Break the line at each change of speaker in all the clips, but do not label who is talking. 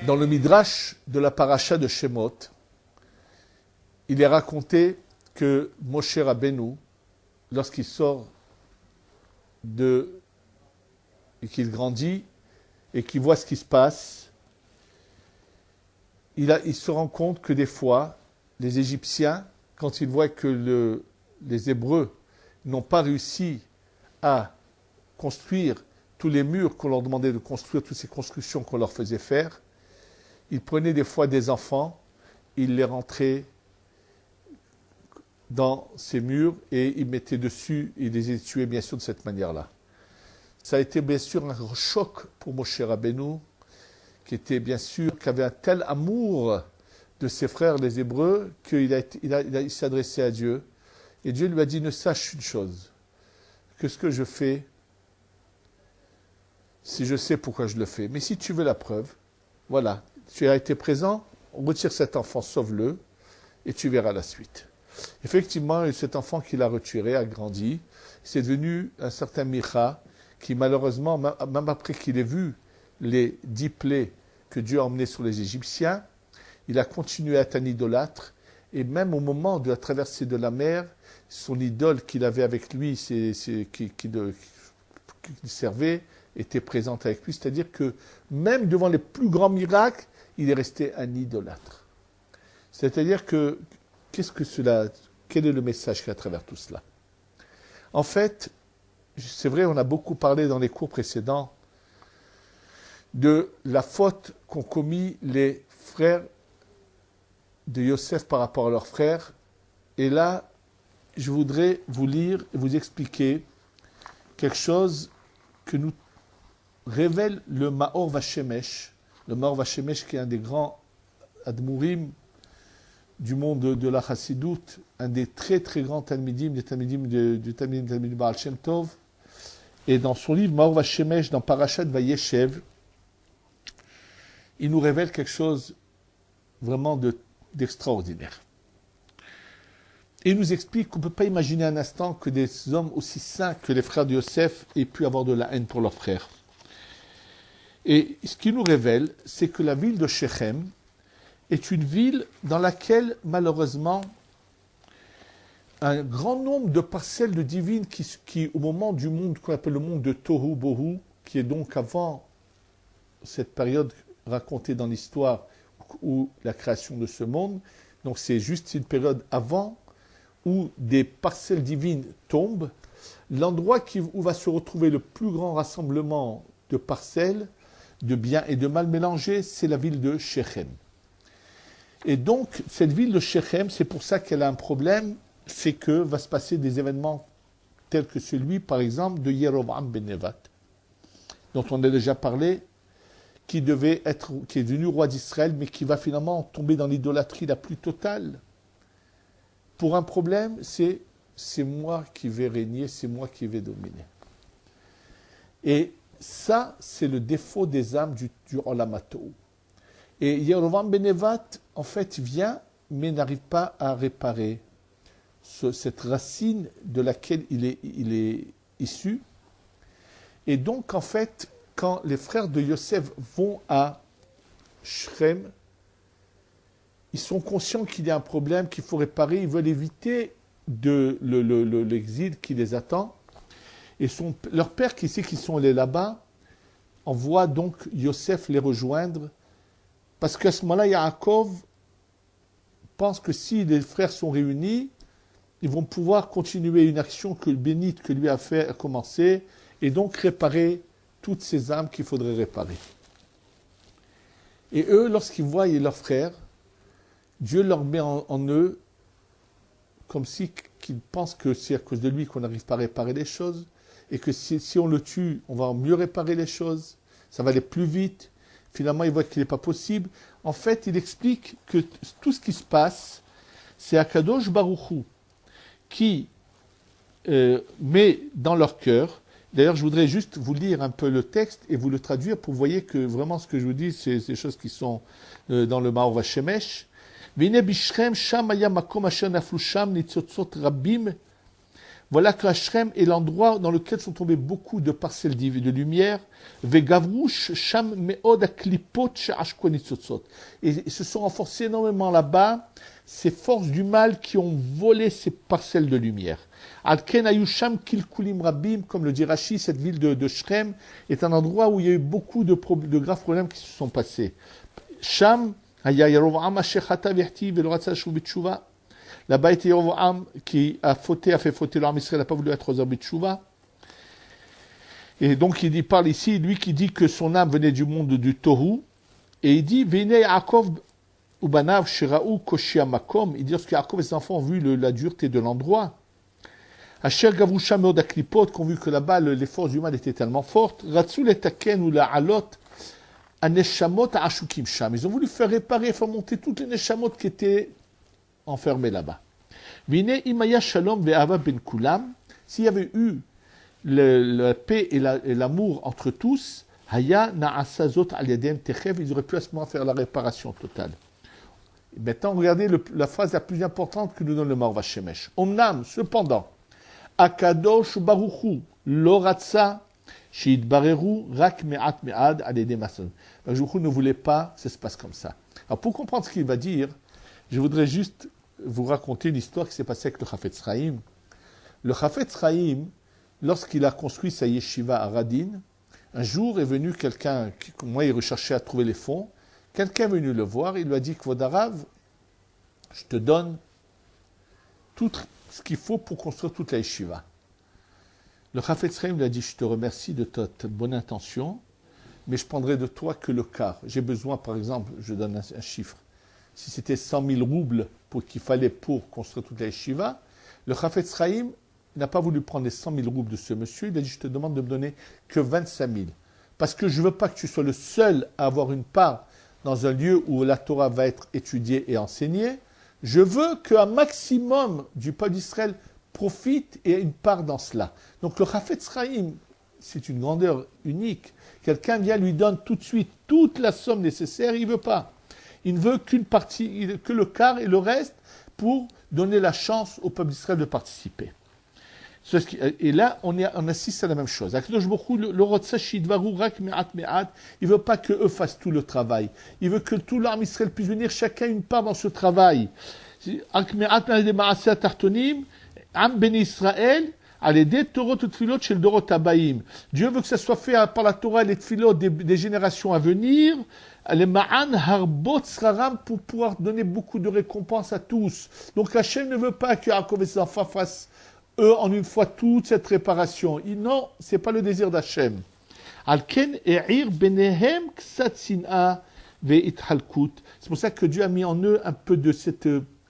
Dans le Midrash de la paracha de Shemot, il est raconté que Moshe Rabbeinu, lorsqu'il sort et qu'il grandit et qu'il voit ce qui se passe, il se rend compte que des fois, les Égyptiens, quand ils voient que les Hébreux n'ont pas réussi à construire tous les murs qu'on leur demandait de construire, toutes ces constructions qu'on leur faisait faire, ils prenaient des fois des enfants, ils les rentraient dans ces murs et ils mettaient dessus, ils les tuaient bien sûr de cette manière-là. Ça a été bien sûr un choc pour Moshe Rabbeinu, qui avait un tel amour de ses frères les Hébreux qu'il s'est adressé à Dieu. Et Dieu lui a dit, ne sache une chose, que ce que je fais, si je sais pourquoi je le fais. Mais si tu veux la preuve, voilà, tu as été présent, on retire cet enfant, sauve-le, et tu verras la suite. Effectivement, cet enfant qu'il a retiré a grandi. C'est devenu un certain Micha, qui malheureusement, même après qu'il ait vu les 10 plaies que Dieu a emmenées sur les Égyptiens, il a continué à être un idolâtre, et même au moment de la traversée de la mer, son idole qu'il avait avec lui, qui servait, était présente avec lui. C'est-à-dire que même devant les plus grands miracles, il est resté un idolâtre. C'est-à-dire que, quel est le message qu'il y a à travers tout cela? En fait, c'est vrai, on a beaucoup parlé dans les cours précédents de la faute qu'ont commis les frères de Yosef par rapport à leurs frères. Et là, je voudrais vous lire et vous expliquer quelque chose que nous révèle le Maor Vashemesh. Le Maor Vashemesh qui est un des grands Admourim du monde de la Chassidoute, un des très très grands Talmidim, du Talmidim Baal Shem Tov. Et dans son livre Maor Vashemesh, dans Parashat Vayeshev, il nous révèle quelque chose vraiment d'extraordinaire. Et il nous explique qu'on ne peut pas imaginer un instant que des hommes aussi saints que les frères de Yosef aient pu avoir de la haine pour leurs frères. Et ce qu'il nous révèle, c'est que la ville de Shechem est une ville dans laquelle, malheureusement, un grand nombre de parcelles de divines qui au moment du monde qu'on appelle le monde de Tohu Bohu, qui est donc avant cette période racontée dans l'histoire où la création de ce monde, donc c'est juste une période avant où des parcelles divines tombent, l'endroit où va se retrouver le plus grand rassemblement de parcelles, de bien et de mal mélangés, c'est la ville de Shechem. Et donc, cette ville de Shechem, c'est pour ça qu'elle a un problème, c'est que va se passer des événements tels que celui, par exemple, de Yeroboam ben Nevat, dont on a déjà parlé, qui est devenu roi d'Israël, mais qui va finalement tomber dans l'idolâtrie la plus totale. Pour un problème, c'est moi qui vais régner, c'est moi qui vais dominer. Et ça, c'est le défaut des âmes du Olamato. Et Yeroboam ben Nevat, en fait, vient, mais n'arrive pas à réparer cette racine de laquelle il est issu. Et donc, en fait, quand les frères de Yosef vont à Shrem, ils sont conscients qu'il y a un problème qu'il faut réparer, ils veulent éviter l'exil qui les attend. Et leur père, qui sait qu'ils sont allés là-bas, envoie donc Yosef les rejoindre, parce qu'à ce moment-là, Yaakov pense que si les frères sont réunis, ils vont pouvoir continuer une action bénite que lui a commencé, et donc réparer toutes ces âmes qu'il faudrait réparer. Et eux, lorsqu'ils voient leurs frères, Dieu leur met en eux, comme qu'ils pensent que c'est à cause de lui qu'on n'arrive pas à réparer les choses, et que si on le tue, on va mieux réparer les choses, ça va aller plus vite. Finalement, il voit qu'il n'est pas possible. En fait, il explique que tout ce qui se passe, c'est Akadosh Baruch Hu qui met dans leur cœur. D'ailleurs, je voudrais juste vous lire un peu le texte et vous le traduire pour que vous voyez que vraiment ce que je vous dis, c'est des choses qui sont dans le Maor Vashemesh. Vine bishrem sham aya makom asher naflu sham nitzotzot rabim. Voilà que Shrem est l'endroit dans lequel sont tombées beaucoup de parcelles de lumière. Vegavrouch sham meod aklipot she'ashko nitzotzot. Et se sont renforcés énormément là-bas ces forces du mal qui ont volé ces parcelles de lumière. Alken ayusham kilkulim rabim, comme le dit Rashi, cette ville de Shrem est un endroit où il y a eu beaucoup de graves problèmes qui se sont passés. Sham haya Yerovam asher chata v'yahti v'lo ratza shuv b'tshuva. Là-bas était Yerovam qui a fait fauter l'Am Israël, n'a pas voulu être aux Arbit Tshuva. Et donc il parle ici, lui qui dit que son âme venait du monde du Tohu, et il dit, Vene Yaakov ubanav shiraou koshia makom, il dit lorsque Yaakov et ses enfants ont vu la dureté de l'endroit, Asher gavrusha meod aklipot, qui ont vu que là-bas les forces du mal étaient tellement fortes, Ratsu letaken ou la alot, aneshamot ashukim sham. Ils ont voulu faire monter toutes les neshamot qui étaient enfermés là-bas. Vine imaya shalom ve'ava ben kulam, s'il y avait eu la paix et l'amour entre tous, haya na'asa zot al yadem techev, ils auraient pu à ce moment faire la réparation totale. Maintenant, regardez la phrase la plus importante que nous donne le Maor Vashemesh. Omnam, cependant, akadosh baruchu lo ratsa sheitbareru rak me'at me'ad al yadem mason. Baruchu ne voulait pas que ça se passe comme ça. Alors, pour comprendre ce qu'il va dire, je voudrais juste vous raconter une histoire qui s'est passée avec le Chafetz Chaim. Le Chafetz Chaim, lorsqu'il a construit sa yeshiva à Radin, un jour est venu quelqu'un, moi il recherchait à trouver les fonds, quelqu'un est venu le voir, il lui a dit, Kvodarav, je te donne tout ce qu'il faut pour construire toute la yeshiva. Le Chafetz Chaim lui a dit, je te remercie de ta bonne intention, mais je prendrai de toi que le quart. J'ai besoin, par exemple, je donne un chiffre, si c'était 100 000 roubles qu'il fallait pour construire toute la yeshiva, le Chafetz Chaim n'a pas voulu prendre les 100 000 roubles de ce monsieur, il a dit, je te demande de me donner que 25 000. Parce que je ne veux pas que tu sois le seul à avoir une part dans un lieu où la Torah va être étudiée et enseignée. Je veux qu'un maximum du peuple d'Israël profite et ait une part dans cela. Donc le Chafetz Chaim, c'est une grandeur unique. Quelqu'un vient, lui donne tout de suite toute la somme nécessaire, il ne veut pas. Il ne veut qu'une partie, que le quart et le reste pour donner la chance au peuple d'Israël de participer. Et là, on assiste à la même chose. Il ne veut pas qu'eux fassent tout le travail. Il veut que tout l'âme Israël puisse venir, chacun une part dans ce travail. Dieu veut que ça soit fait par la Torah et les tfilot des générations à venir, les ma'an harbot sraram, pour pouvoir donner beaucoup de récompenses à tous. Donc Hachem ne veut pas que Yaakov et ses enfants fassent eux en une fois toute cette réparation. Non, c'est pas le désir d'Hachem. Alken e'ir benehem ksat sin'a ve'ithalkut. C'est pour ça que Dieu a mis en eux un peu de cette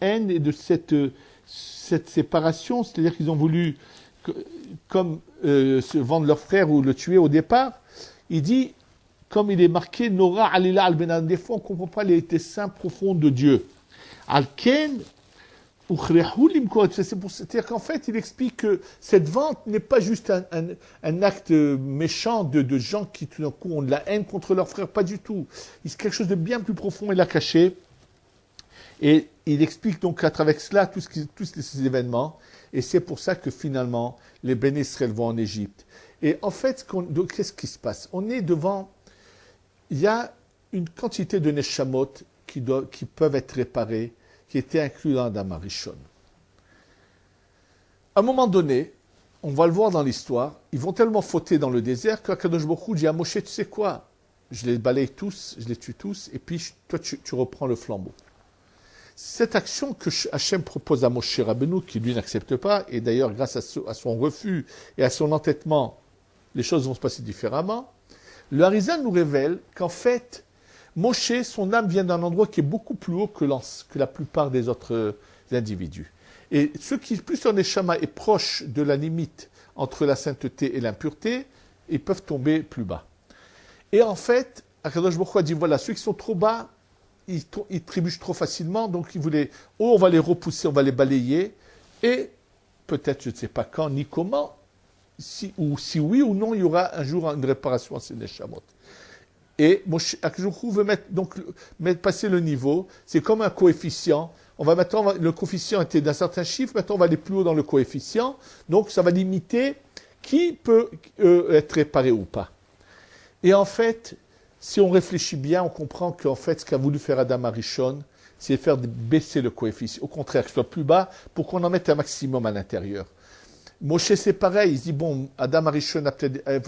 haine et de cette séparation, c'est-à-dire qu'ils ont voulu comme se vendre leur frère ou le tuer au départ. Il dit, comme il est marqué, Nora alila al benan, des fois on ne comprend pas les desseins profonds de Dieu. Alken c'est-à-dire qu'en fait, il explique que cette vente n'est pas juste un acte méchant de gens qui tout d'un coup ont de la haine contre leurs frères, pas du tout. C'est quelque chose de bien plus profond, il l'a caché. Et il explique donc à travers cela tous ces événements. Et c'est pour ça que finalement, les Béné Israël vont en Égypte. Et en fait, qu'est-ce qui se passe? On est devant, il y a une quantité de neshamot qui peuvent être réparées, qui était inclus dans Adam Arishon. À un moment donné, on va le voir dans l'histoire, ils vont tellement fauter dans le désert qu'Akadosh Baruch Hu dit à Moshe, tu sais quoi? Je les balaye tous, je les tue tous, et puis toi tu reprends le flambeau. Cette action que Hachem propose à Moshe Rabbeinu, qui lui n'accepte pas, et d'ailleurs grâce à son refus et à son entêtement, les choses vont se passer différemment, le Harizal nous révèle qu'en fait, Moshe, son âme vient d'un endroit qui est beaucoup plus haut que la plupart des autres individus. Et ceux qui, plus un neshama est proche de la limite entre la sainteté et l'impureté, ils peuvent tomber plus bas. Et en fait, Akadosh Baruch Hu a dit, voilà, ceux qui sont trop bas, ils trébuchent trop facilement, donc il voulait, on va les repousser, on va les balayer, et peut-être, je ne sais pas quand, ni comment, si oui ou non, il y aura un jour une réparation à ces neshamot. Et Moshe Akadosh veut passer le niveau. C'est comme un coefficient. Le coefficient était d'un certain chiffre. Maintenant, on va aller plus haut dans le coefficient. Donc, ça va limiter qui peut être réparé ou pas. Et en fait, si on réfléchit bien, on comprend qu'en fait, ce qu'a voulu faire Adam Arishon, c'est faire baisser le coefficient. Au contraire, qu'il soit plus bas pour qu'on en mette un maximum à l'intérieur. Moshe, c'est pareil. Il se dit, bon, Adam Arishon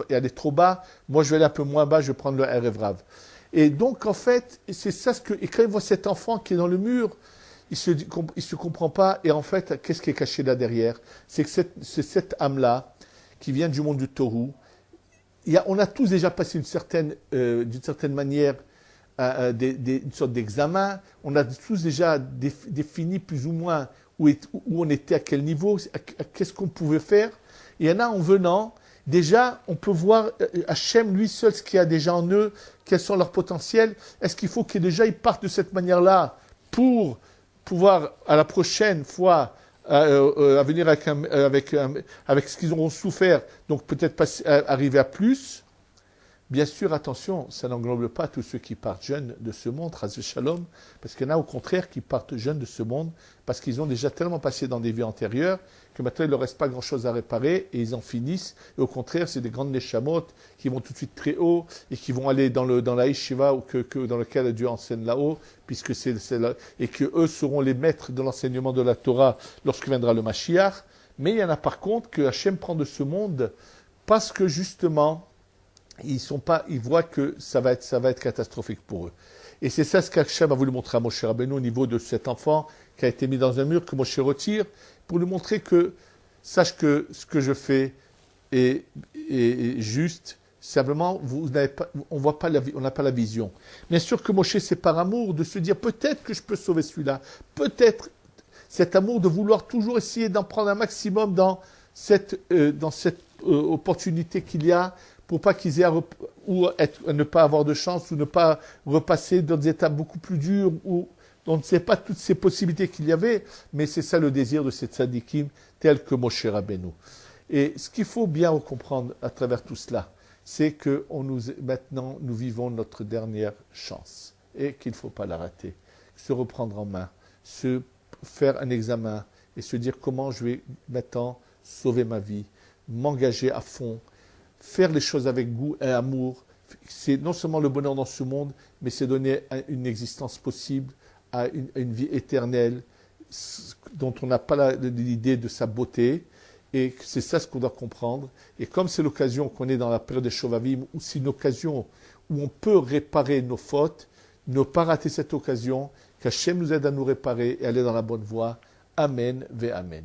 elle est trop bas. Moi, je vais aller un peu moins bas. Je vais prendre le Erev Rav. Et donc, en fait, c'est ça et quand il voit cet enfant qui est dans le mur, il se comprend pas. Et en fait, qu'est-ce qui est caché là derrière? C'est que c'est cette âme-là qui vient du monde du Torah. On a tous déjà passé d'une certaine manière une sorte d'examen. On a tous déjà défini plus ou moins où on était, à quel niveau, qu'est-ce qu'on pouvait faire. Il y en a en venant, déjà, on peut voir Hachem, lui seul, ce qu'il y a déjà en eux, quels sont leurs potentiels. Est-ce qu'il faut qu'ils partent de cette manière-là pour pouvoir, à la prochaine fois, à venir avec ce qu'ils auront souffert, donc peut-être arriver à plus. Bien sûr, attention, ça n'englobe pas tous ceux qui partent jeunes de ce monde, Chas Shalom, parce qu'il y en a au contraire qui partent jeunes de ce monde, parce qu'ils ont déjà tellement passé dans des vies antérieures, que maintenant il ne leur reste pas grand-chose à réparer, et ils en finissent. Et au contraire, c'est des grandes neshamot qui vont tout de suite très haut, et qui vont aller dans la yeshiva, dans lequel Dieu enseigne là-haut, puisque et que eux seront les maîtres de l'enseignement de la Torah lorsque viendra le Mashiach. Mais il y en a par contre que Hachem prend de ce monde, parce que justement, ils voient que ça va être catastrophique pour eux. Et c'est ça ce qu'Hachem a voulu montrer à Moshe Rabbeinu au niveau de cet enfant qui a été mis dans un mur, que Moshe retire, pour lui montrer que, sache que ce que je fais est juste. Simplement, on n'a pas la vision. Bien sûr que Moshe, c'est par amour de se dire, peut-être que je peux sauver celui-là. Peut-être cet amour de vouloir toujours essayer d'en prendre un maximum dans cette opportunité qu'il y a, pour pas qu'ils aient ne pas avoir de chance ou ne pas repasser dans des étapes beaucoup plus dures où on ne sait pas toutes ces possibilités qu'il y avait, mais c'est ça le désir de ces tzadikim tels que Moshe Rabbeinu. Et ce qu'il faut bien comprendre à travers tout cela, c'est que maintenant nous vivons notre dernière chance et qu'il ne faut pas la rater. Se reprendre en main, se faire un examen et se dire comment je vais maintenant sauver ma vie, m'engager à fond, faire les choses avec goût et amour. C'est non seulement le bonheur dans ce monde, mais c'est donner une existence possible à une vie éternelle dont on n'a pas l'idée de sa beauté. Et c'est ça ce qu'on doit comprendre. Et comme c'est l'occasion qu'on est dans la période des Shovavim, où c'est une occasion où on peut réparer nos fautes, ne pas rater cette occasion, qu'Hachem nous aide à nous réparer et aller dans la bonne voie. Amen ve Amen.